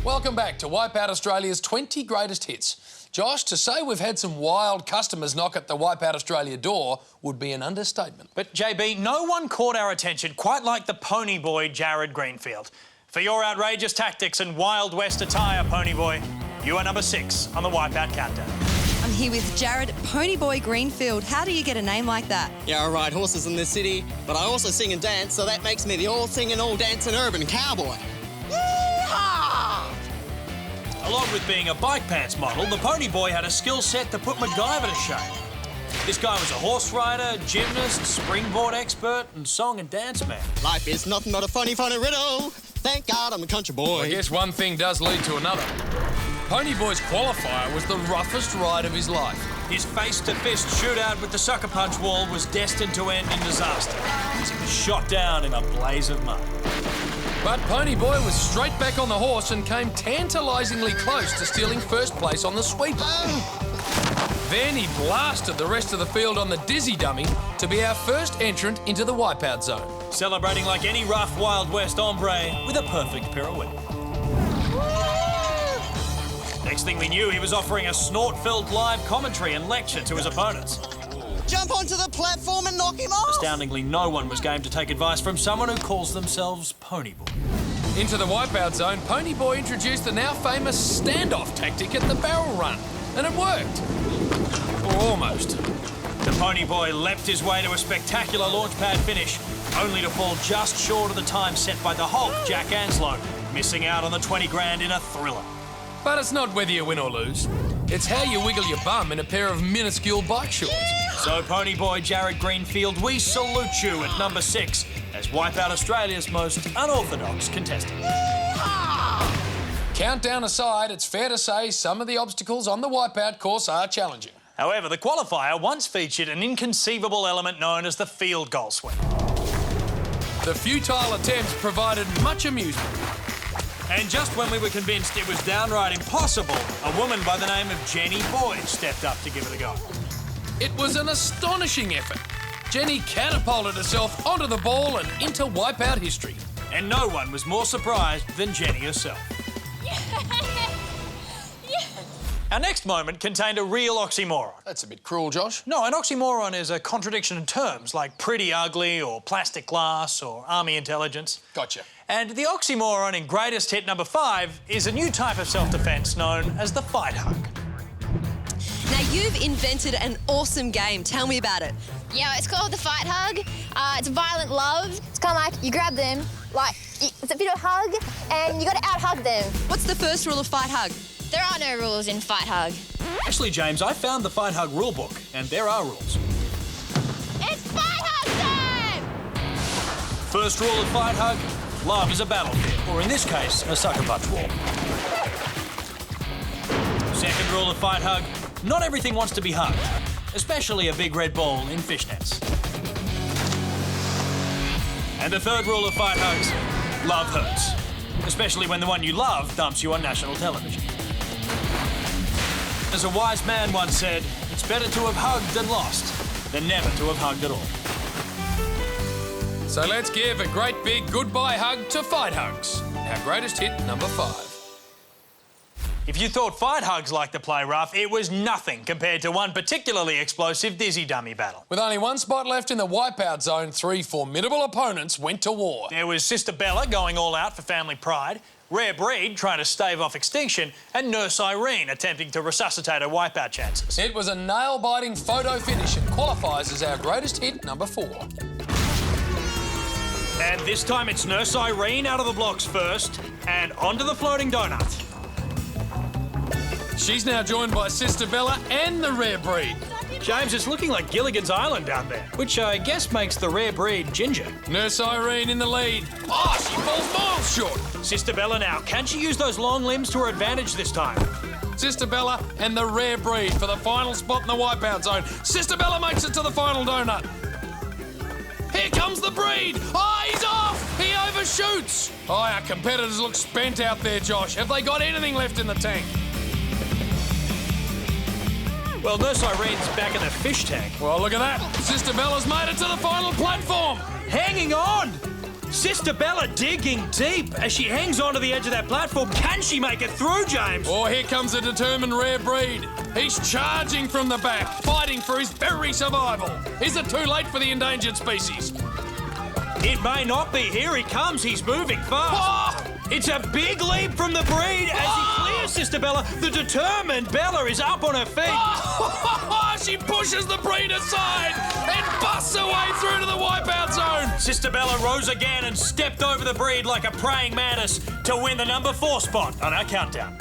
Welcome back to Wipeout Australia's 20 greatest hits. Josh, to say we've had some wild customers knock at the Wipeout Australia door would be an understatement. But, JB, no one caught our attention quite like the pony boy Jared Greenfield. For your outrageous tactics and Wild West attire, pony boy, you are number 6 on the Wipeout countdown. I'm here with Jared Ponyboy Greenfield. How do you get a name like that? Yeah, I ride horses in this city, but I also sing and dance, so that makes me the all-singing, all-dancing urban cowboy. Yeehaw! Along with being a bike pants model, the pony boy had a skill set to put MacGyver to shame. This guy was a horse rider, gymnast, springboard expert and song and dance man. Life is nothing but a funny, funny riddle. Thank God I'm a country boy. I guess one thing does lead to another. Ponyboy's qualifier was the roughest ride of his life. His face-to-fist shootout with the sucker punch wall was destined to end in disaster as he was shot down in a blaze of mud. But Ponyboy was straight back on the horse and came tantalisingly close to stealing first place on the sweeper. Then he blasted the rest of the field on the dizzy dummy to be our first entrant into the Wipeout zone. Celebrating like any rough Wild West hombre with a perfect pirouette. Next thing we knew, he was offering a snort-filled live commentary and lecture to his opponents. Jump onto the platform and knock him off! Astoundingly, no one was game to take advice from someone who calls themselves Ponyboy. Into the Wipeout zone, Ponyboy introduced the now famous standoff tactic at the barrel run, and it worked. Or almost. The Ponyboy leapt his way to a spectacular launchpad finish, only to fall just short of the time set by the Hulk, Jack Anslow, missing out on the 20 grand in a thriller. But it's not whether you win or lose. It's how you wiggle your bum in a pair of minuscule bike shorts. So, Ponyboy Jared Greenfield, we salute you at number 6 as Wipeout Australia's most unorthodox contestant. Countdown aside, it's fair to say some of the obstacles on the Wipeout course are challenging. However, the qualifier once featured an inconceivable element known as the field goal swing. The futile attempts provided much amusement. And just when we were convinced it was downright impossible, a woman by the name of Jenny Boyd stepped up to give it a go. It was an astonishing effort. Jenny catapulted herself onto the ball and into Wipeout history. And no one was more surprised than Jenny herself. Our next moment contained a real oxymoron. That's a bit cruel, Josh. No, an oxymoron is a contradiction in terms, like pretty ugly or plastic glass or army intelligence. Gotcha. And the oxymoron in greatest hit number 5 is a new type of self-defence known as the fight hug. Now, you've invented an awesome game. Tell me about it. Yeah, it's called the fight hug. It's violent love. It's kind of like you grab them, like it's a bit of a hug, and you got to out-hug them. What's the first rule of fight hug? There are no rules in fight hug. Actually, James, I found the fight hug rulebook, and there are rules. It's fight hug time! First rule of fight hug, love is a battlefield, or in this case, a sucker punch wall. Second rule of fight hug, not everything wants to be hugged, especially a big red ball in fishnets. And the third rule of fight hugs, love hurts, especially when the one you love dumps you on national television. As a wise man once said, it's better to have hugged and lost than never to have hugged at all. So let's give a great big goodbye hug to Fight Hugs, our greatest hit number 5. If you thought fight hugs like to play rough, it was nothing compared to one particularly explosive dizzy dummy battle. With only one spot left in the Wipeout zone, 3 formidable opponents went to war. There was Sister Bella going all out for family pride, Rare Breed trying to stave off extinction, and Nurse Irene attempting to resuscitate her Wipeout chances. It was a nail-biting photo finish and qualifies as our greatest hit number 4. And this time it's Nurse Irene out of the blocks first, and onto the floating donut. She's now joined by Sister Bella and the Rare Breed. James, it's looking like Gilligan's Island down there, which I guess makes the Rare Breed ginger. Nurse Irene in the lead. Oh, she falls miles short. Sister Bella now, can she use those long limbs to her advantage this time? Sister Bella and the Rare Breed for the final spot in the Wipeout zone. Sister Bella makes it to the final donut. Here comes the Breed. Oh, he's off. He overshoots. Oh, our competitors look spent out there, Josh. Have they got anything left in the tank? Well, Nurse Irene's back in the fish tank. Well, look at that. Sister Bella's made it to the final platform. Hanging on! Sister Bella digging deep as she hangs onto the edge of that platform. Can she make it through, James? Oh, here comes a determined rare breed. He's charging from the back, fighting for his very survival. Is it too late for the endangered species? It may not be. Here he comes. He's moving fast. Oh! It's a big leap from the breed as he clears Sister Bella. The determined Bella is up on her feet. Oh, she pushes the breed aside and busts her way through to the wipeout zone. Sister Bella rose again and stepped over the breed like a praying mantis to win the number 4 spot on our countdown.